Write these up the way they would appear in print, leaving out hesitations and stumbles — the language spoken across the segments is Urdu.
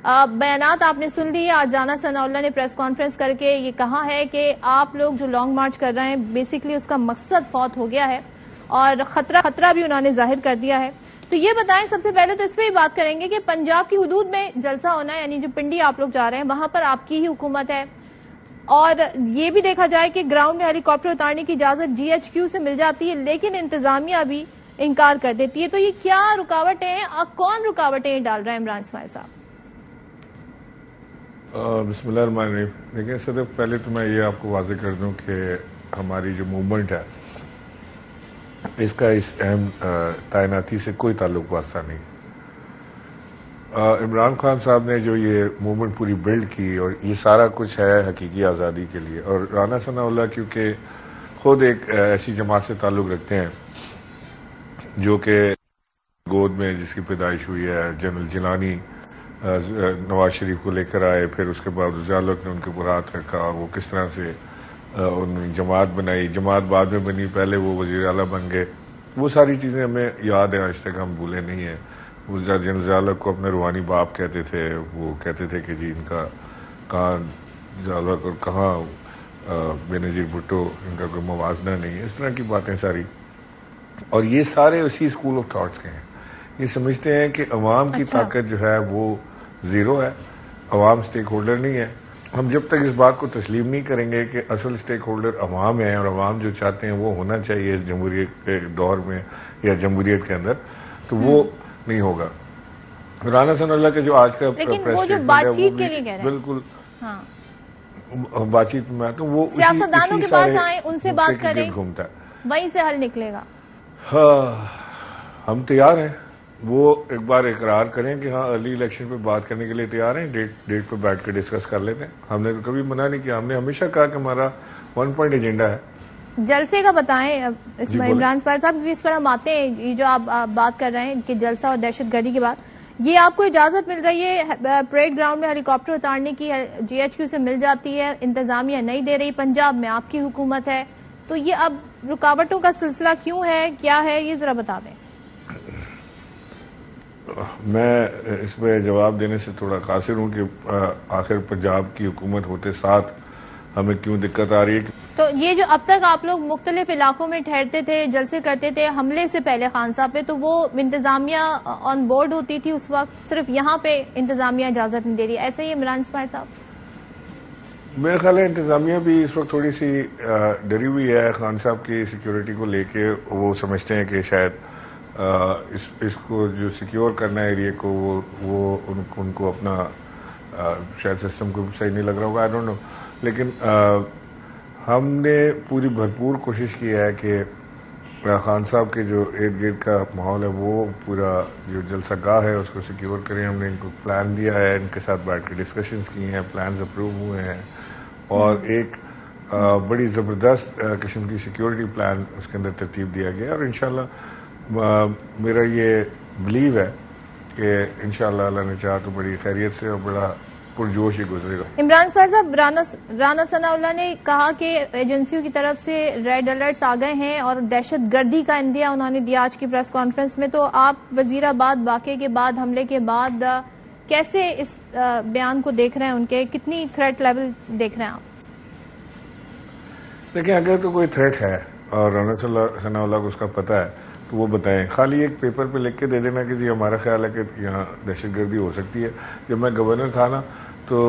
بیانات آپ نے سن لیے. آج رانا ثناء اللہ نے پریس کانفرنس کر کے یہ کہا ہے کہ آپ لوگ جو لانگ مارچ کر رہے ہیں بیسیکلی اس کا مقصد فوت ہو گیا ہے اور خطرہ بھی انہوں نے ظاہر کر دیا ہے. تو یہ بتائیں, سب سے پہلے تو اس پہ ہی بات کریں گے کہ پنجاب کی حدود میں جلسہ ہونا ہے, یعنی جو پنڈی آپ لوگ جا رہے ہیں وہاں پر آپ کی ہی حکومت ہے, اور یہ بھی دیکھا جائے کہ گراؤنڈ میں ہیلی کاپٹر اتارنے کی اجازت جی ایچ کیو سے مل جاتی ہے لیکن انتظامیہ بھی انکار کر دیتی ہے. تو یہ کیا رکاوٹیں ہیں اور کون رکاوٹیں ڈال رہا ہے عمران اسماعیل صاحب؟ بسم اللہ الرحمن الرحیم. دیکھیں صرف پہلے تو میں یہ آپ کو واضح کر دوں کہ ہماری جو موومنٹ ہے اس کا اس اہم تعیناتی سے کوئی تعلق واسطہ نہیں. عمران خان صاحب نے جو یہ موومنٹ پوری بلڈ کی اور یہ سارا کچھ ہے حقیقی آزادی کے لیے, اور رانا ثناء اللہ کیونکہ خود ایک ایسی جماعت سے تعلق رکھتے ہیں جو کہ گود میں جس کی پیدائش ہوئی ہے, جنرل جیلانی نواز شریف کو لے کر آئے, پھر اس کے بعد ضیاءالحق نے ان کے اوپر ہاتھ رکھا, وہ کس طرح سے انہوں نے جماعت بنائی, جماعت بعد میں بنی, پہلے وہ وزیر اعلیٰ بن گئے. وہ ساری چیزیں ہمیں یاد ہیں, آج تک ہم بھولے نہیں ہیں. وہ جنرل ضیاءالحق کو اپنے روحانی باپ کہتے تھے, وہ کہتے تھے کہ جی ان کا کہاں ضیاءالحق اور کہاں بے نظیر بھٹو, ان کا کوئی موازنہ نہیں ہے, اس طرح کی باتیں ساری. اور یہ سارے اسی اسکول آف تھاٹس کے ہیں. یہ سمجھتے ہیں کہ عوام کی طاقت جو ہے وہ زیرو ہے, عوام سٹیک ہولڈر نہیں ہے. ہم جب تک اس بات کو تسلیم نہیں کریں گے کہ اصل سٹیک ہولڈر عوام ہے اور عوام جو چاہتے ہیں وہ ہونا چاہیے اس جمہوریت کے دور میں یا جمہوریت کے اندر, تو وہ نہیں ہوگا. رانا ثناء اللہ کے جو آج کا پریس اسٹیٹمنٹ ہے بالکل بات چیت میں آتا ہوں, وہ سیاستدانوں کے پاس آئیں, ان سے بات کریں, گھومتا ہے, وہیں سے حل نکلے گا. ہم تیار ہیں. وہ ایک بار اقرار کریں کہ ہاں ارلی الیکشن پہ بات کرنے کے لیے تیار ہیں, ڈیٹ پہ بیٹھ کے ڈسکس کر لیتے ہیں. ہم نے تو کبھی منع نہیں کیا, ہم نے ہمیشہ کہا کہ ہمارا 1 پوائنٹ ایجنڈا ہے. جلسے کا بتائیں عمران اسماعیل صاحب, کیونکہ اس پر ہم آتے ہیں. یہ جو آپ بات کر رہے ہیں کہ جلسہ اور دہشت گردی کے بعد, یہ آپ کو اجازت مل رہی ہے پریڈ گراؤنڈ میں ہیلی کاپٹر اتارنے کی, جی ایچ کیو سے مل جاتی ہے, انتظامیہ نہیں دے رہی, پنجاب میں آپ کی حکومت ہے, تو یہ اب رکاوٹوں کا سلسلہ کیوں ہے, کیا ہے, یہ ذرا بتا دیں. میں اس پہ جواب دینے سے تھوڑا قاصر ہوں کہ آخر پنجاب کی حکومت ہوتے ساتھ ہمیں کیوں دقت آ رہی ہے. تو یہ جو اب تک آپ لوگ مختلف علاقوں میں ٹھہرتے تھے, جلسے کرتے تھے حملے سے پہلے خان صاحب پہ, تو وہ انتظامیہ آن بورڈ ہوتی تھی اس وقت, صرف یہاں پہ انتظامیہ اجازت نہیں دے رہی, ایسے ہی عمران اسماعیل صاحب؟ میرا خیال ہے انتظامیہ بھی اس وقت تھوڑی سی ڈری ہوئی ہے خان صاحب کی سیکیورٹی کو لے کے. وہ سمجھتے ہیں کہ شاید اس کو جو سیکیور کرنا ہے ایریا کو, وہ ان کو اپنا شاید سسٹم کو صحیح نہیں لگ رہا ہوگا, آئی ڈونٹ نو. لیکن ہم نے پوری بھرپور کوشش کی ہے کہ خان صاحب کے جو ارد گرد کا ماحول ہے وہ پورا جو جلسہ گاہ ہے اس کو سیکیور کریں. ہم نے ان کو پلان دیا ہے, ان کے ساتھ بیٹھ کے ڈسکشنز کی ہیں, پلانز اپروو ہوئے ہیں, اور ایک بڑی زبردست قسم کی سیکیورٹی پلان اس کے اندر ترتیب دیا گیا. اور انشاءاللہ میرا یہ بلیو ہے کہ انشاءاللہ اللہ نے چاہا تو بڑی خیریت سے اور بڑا پرجوش ہی گزرے گا. عمران اسماعیل صاحب, رانا ثناء اللہ نے کہا کہ ایجنسیوں کی طرف سے ریڈ الرٹس آ گئے ہیں اور دہشت گردی کا اندیہ انہوں نے دیا آج کی پریس کانفرنس میں. تو آپ وزیر آباد واقعے کے بعد, حملے کے بعد کیسے اس بیان کو دیکھ رہے ہیں, ان کے کتنی تھریٹ لیول دیکھ رہے ہیں آپ؟ دیکھیں, اگر تو کوئی تھریٹ ہے اور رانا ثناء اللہ کو اس کا پتہ ہے تو وہ بتائیں. خالی ایک پیپر پہ لکھ کے دے دینا کہ جی ہمارا خیال ہے کہ یہاں دہشت گردی ہو سکتی ہے. جب میں گورنر تھا نا تو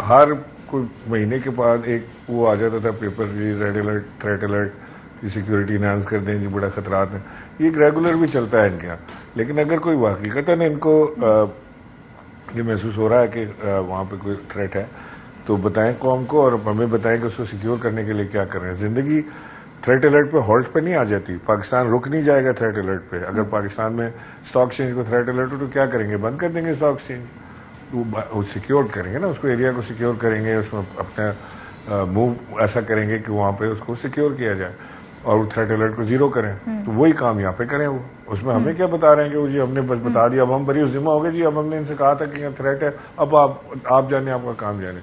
ہر کوئی مہینے کے بعد ایک وہ آ جاتا تھا پیپر, جی ریڈ الرٹ, تھریٹ الرٹ, کی سیکیورٹی انہانس کر دیں, جی بڑا خطرات ہیں. یہ ایک ریگولر بھی چلتا ہے ان کے یہاں. لیکن اگر کوئی واقعتاً ان کو یہ محسوس ہو رہا ہے کہ وہاں پہ کوئی تھریٹ ہے تو بتائیں قوم کو, اور ہمیں بتائیں کہ اس کو سیکیور کرنے کے لیے کیا کر رہے ہیں. زندگی تھریٹ الرٹ پہ ہالٹ پہ نہیں آ جاتی. پاکستان رک نہیں جائے گا تھریٹ الرٹ پہ. اگر پاکستان میں اسٹاک ایکسچینج کو تھریٹ الرٹ ہو تو کیا کریں گے, بند کر دیں گے اسٹاک ایکسچینج. وہ سیکیور کریں گے نا, اس کو ایریا کو سیکیور کریں گے, اس میں اپنا موو ایسا کریں گے کہ وہاں پہ اس کو سیکیور کیا جائے اور وہ تھریٹ الرٹ کو زیرو کریں. تو وہی کام یہاں پہ کریں. وہ اس میں ہمیں کیا بتا رہے ہیں کہ وہ جی ہم نے بس بتا دیا, اب ہم بری ذمہ ہو گئے, جی اب ہم نے ان سے کہا تھا کہ یہاں تھریٹ ہے, اب آپ جانے, آپ کا کام جانے.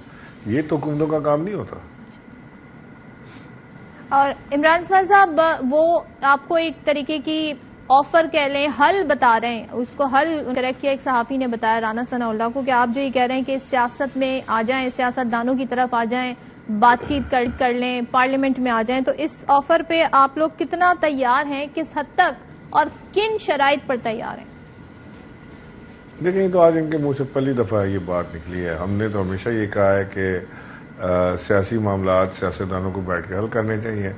یہ تو حکومتوں کا کام نہیں ہوتا. اور عمران اسماعیل صاحب, وہ آپ کو ایک طریقے کی آفر کہہ لیں، حل بتا رہے ہیں، اس کو حل کریکٹ کیا ایک صحافی نے بتایا رانا ثناء اللہ کو کہ آپ جو یہ کہہ رہے ہیں کہ سیاست میں آ جائیں، سیاست دانوں کی طرف آ جائیں، بات چیت کر لیں، پارلیمنٹ میں آ جائیں، تو اس آفر پہ آپ لوگ کتنا تیار ہیں، کس حد تک اور کن شرائط پر تیار ہیں؟ دیکھیں تو آج ان کے منہ سے پہلی دفعہ یہ بات نکلی ہے. ہم نے تو ہمیشہ یہ کہا ہے کہ سیاسی معاملات سیاستدانوں کو بیٹھ کے حل کرنے چاہیے،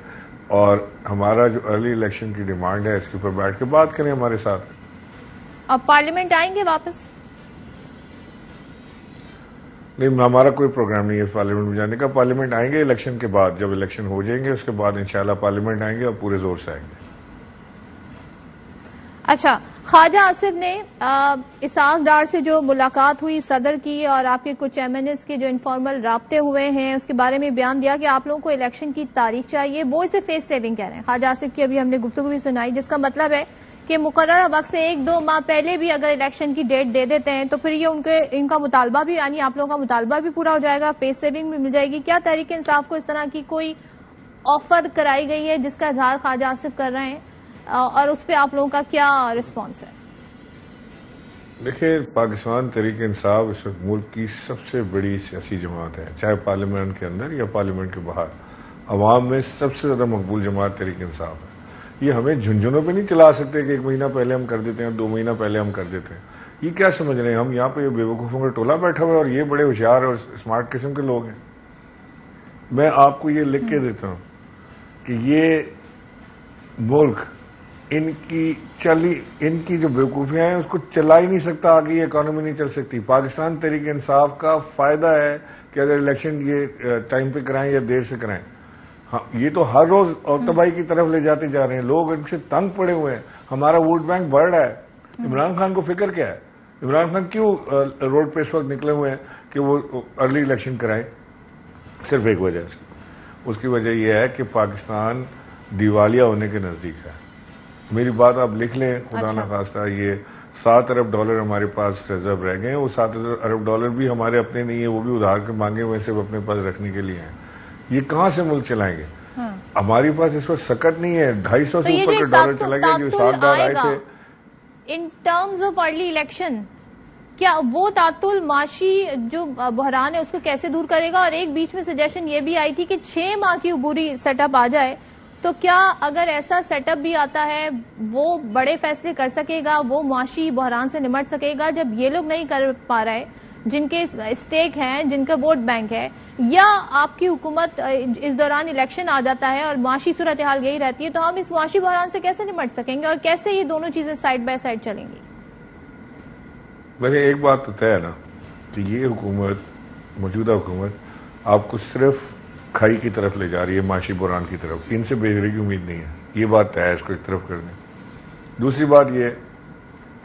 اور ہمارا جو ارلی الیکشن کی ڈیمانڈ ہے اس کے اوپر بیٹھ کے بات کریں ہمارے ساتھ. اب پارلیمنٹ آئیں گے واپس؟ نہیں، ہمارا کوئی پروگرام نہیں ہے پارلیمنٹ میں جانے کا. پارلیمنٹ آئیں گے الیکشن کے بعد، جب الیکشن ہو جائیں گے اس کے بعد انشاءاللہ پارلیمنٹ آئیں گے اور پورے زور سے آئیں گے. اچھا، خواجہ آصف نے اسحاق ڈار سے جو ملاقات ہوئی صدر کی اور آپ کے کچھ ایم این ایز کے جو انفارمل رابطے ہوئے ہیں اس کے بارے میں بیان دیا کہ آپ لوگوں کو الیکشن کی تاریخ چاہیے، وہ اسے فیس سیونگ کہہ رہے ہیں. خواجہ آصف کی ابھی ہم نے گفتگو بھی سنائی، جس کا مطلب ہے کہ مقررہ وقت سے 1-2 ماہ پہلے بھی اگر الیکشن کی ڈیٹ دے دیتے ہیں تو پھر یہ ان کا مطالبہ بھی، یعنی آپ لوگوں کا مطالبہ بھی پورا ہو جائے گا، فیس سیونگ بھی مل جائے گی. کیا تحریک انصاف کو اس طرح کی کوئی آفر کرائی گئی ہے جس کا اظہار خواجہ آصف کر رہے ہیں، اور اس پہ آپ لوگوں کا کیا رسپانس ہے؟ دیکھیں، پاکستان تحریک انصاف اس وقت ملک کی سب سے بڑی سیاسی جماعت ہے، چاہے پارلیمنٹ کے اندر یا پارلیمنٹ کے باہر. عوام میں سب سے زیادہ مقبول جماعت تحریک انصاف ہے. یہ ہمیں جھنجھنوں پہ نہیں چلا سکتے کہ 1 مہینہ پہلے ہم کر دیتے ہیں، 2 مہینہ پہلے ہم کر دیتے ہیں. یہ کیا سمجھ رہے ہیں ہم یہاں پہ یہ بے وقوفوں کا ٹولہ بیٹھا ہوا ہے اور یہ بڑے ہوشیار اور اسمارٹ قسم کے لوگ ہیں. میں آپ کو یہ لکھ کے دیتا ہوں کہ یہ ملک ان کی جو بیوقوفیاں ہیں اس کو چلا ہی نہیں سکتا، آگے یہ اکانومی نہیں چل سکتی. پاکستان تحریک انصاف کا فائدہ ہے کہ اگر الیکشن یہ ٹائم پہ کرائیں یا دیر سے کرائیں. ہاں، یہ تو ہر روز اور تباہی کی طرف لے جاتے جا رہے ہیں، لوگ ان سے تنگ پڑے ہوئے ہیں. ہمارا ووٹ بینک بڑھ رہا ہے. عمران خان کو فکر کیا ہے؟ عمران خان کیوں روڈ پہ اس وقت نکلے ہوئے ہیں کہ وہ ارلی الیکشن کرائیں؟ صرف ایک وجہ سے، اس کی وجہ یہ ہے کہ پاکستان دیوالیہ ہونے کے نزدیک ہے. میری بات آپ لکھ لیں، خدا نخواستہ یہ $7 ارب ہمارے پاس ریزرو رہ گئے ہیں. وہ $7 ارب بھی ہمارے اپنے نہیں ہیں، وہ بھی ادھار کے مانگے ہوئے صرف اپنے پاس رکھنے کے لیے ہیں. یہ کہاں سے ملک چلائیں گے؟ ہماری پاس اس وقت سکت نہیں ہے. 250 سے اوپر کا ڈالر چلا گیا جو اسحاق ڈار آئے تھے. In terms of early election کیا وہ تعطل معاشی جو بحران ہے اس کو کیسے دور کرے گا؟ اور ایک بیچ میں سجیشن یہ بھی آئی تھی کہ 6 ماہ کی عبوری سیٹ اپ آ جائے، تو کیا اگر ایسا سیٹ اپ بھی آتا ہے وہ بڑے فیصلے کر سکے گا، وہ معاشی بحران سے نمٹ سکے گا جب یہ لوگ نہیں کر پا رہے جن کے اسٹیک ہیں، جن کا ووٹ بینک ہے؟ یا آپ کی حکومت اس دوران الیکشن آ جاتا ہے اور معاشی صورتحال یہی رہتی ہے، تو ہم اس معاشی بحران سے کیسے نمٹ سکیں گے اور کیسے یہ دونوں چیزیں سائڈ بائی سائڈ چلیں گی؟ ویسے ایک بات تو طے ہے نا کہ یہ حکومت، موجودہ حکومت آپ کو صرف کھائی کی طرف لے جا رہی ہے، معاشی بحران کی طرف. ان سے بہتری کی امید نہیں ہے، یہ بات طے ہے، اس کو ایک طرف کر دیں. دوسری بات یہ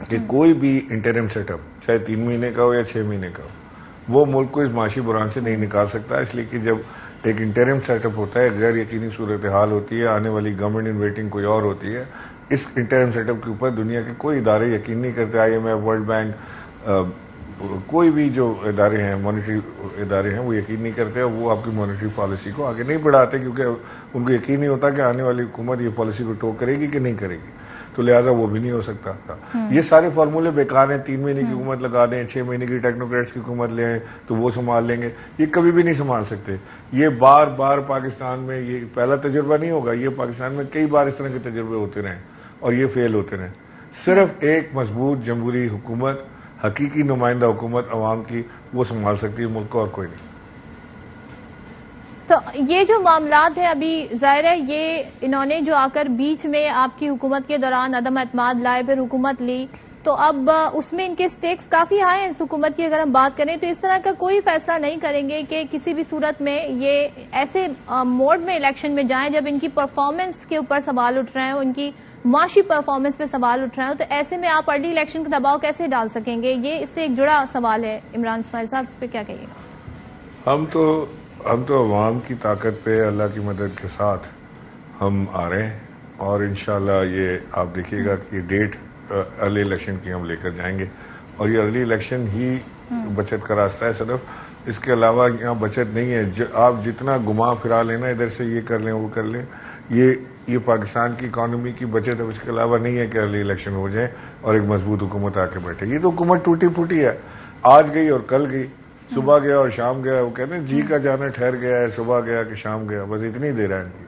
کہ کوئی بھی انٹرم سیٹ اپ چاہے 3 مہینے کا ہو یا 6 مہینے کا ہو، وہ ملک کو اس معاشی بحران سے نہیں نکال سکتا. اس لیے کہ جب ایک انٹرم سیٹ اپ ہوتا ہے، غیر یقینی صورتحال ہوتی ہے، آنے والی گورنمنٹ ان ویٹنگ کوئی اور ہوتی ہے، اس انٹرم سیٹ اپ کے اوپر دنیا کے کوئی ادارے یقین نہیں کرتے. IMF، ورلڈ بینک، کوئی بھی جو ادارے ہیں، مانیٹری ادارے ہیں، وہ یقین نہیں کرتے اور وہ آپ کی مانیٹری پالیسی کو آگے نہیں بڑھاتے، کیونکہ ان کو یقین نہیں ہوتا کہ آنے والی حکومت یہ پالیسی کو ٹو کرے گی کہ نہیں کرے گی. تو لہٰذا وہ بھی نہیں ہو سکتا تھا. یہ سارے فارمولے بیکار ہیں. 3 مہینے کی حکومت لگا دیں، 6 مہینے کی ٹیکنوکریٹس کی حکومت لیں تو وہ سنبھال لیں گے. یہ کبھی بھی نہیں سنبھال سکتے. یہ بار بار پاکستان میں یہ پہلا تجربہ نہیں ہوگا، یہ پاکستان میں کئی بار اس طرح کے تجربے ہوتے رہے اور یہ فیل ہوتے رہے. صرف ایک مضبوط جمہوری حکومت، حقیقی نمائندہ حکومت عوام کی، وہ سنبھال سکتی ہے ملک کو، اور کوئی نہیں. تو یہ جو معاملات ہیں ابھی ظاہر ہے یہ انہوں نے جو آ کر بیچ میں آپ کی حکومت کے دوران عدم اعتماد لائے، پھر حکومت لی، تو اب اس میں ان کے سٹیکس کافی ہائی ہیں اس حکومت کی. اگر ہم بات کریں تو اس طرح کا کوئی فیصلہ نہیں کریں گے کہ کسی بھی صورت میں یہ ایسے موڈ میں الیکشن میں جائیں جب ان کی پرفارمنس کے اوپر سوال اٹھ رہے ہیں، ان کی معاشی پرفارمنس پہ سوال اٹھ رہے ہیں. تو ایسے میں آپ ارلی الیکشن کا دباؤ کیسے ڈال سکیں گے؟ یہ اس سے ایک جڑا سوال ہے. عمران اسماعیل صاحب، اس پہ کیا کہیے گا؟ ہم تو عوام کی طاقت پہ اللہ کی مدد کے ساتھ ہم آ رہے ہیں، اور انشاءاللہ یہ آپ دیکھیے گا کہ ڈیٹ ارلی الیکشن کی ہم لے کر جائیں گے. اور یہ ارلی الیکشن ہی بچت کا راستہ ہے صرف، اس کے علاوہ یہاں بچت نہیں ہے. آپ جتنا گھما پھرا لینا ادھر سے یہ کر لیں وہ کر لیں، یہ پاکستان کی اکانومی کی بچت ہے، اس کے علاوہ نہیں ہے کہ ارلی الیکشن ہو جائیں اور ایک مضبوط حکومت آ کے بیٹھے. یہ تو حکومت ٹوٹی پھوٹی ہے، آج گئی اور کل گئی، صبح گیا اور شام گیا. وہ کہتے ہیں جی کا جانا ٹھہر گیا ہے، صبح گیا کہ شام گیا، بس اتنی دیر ہے ان کی.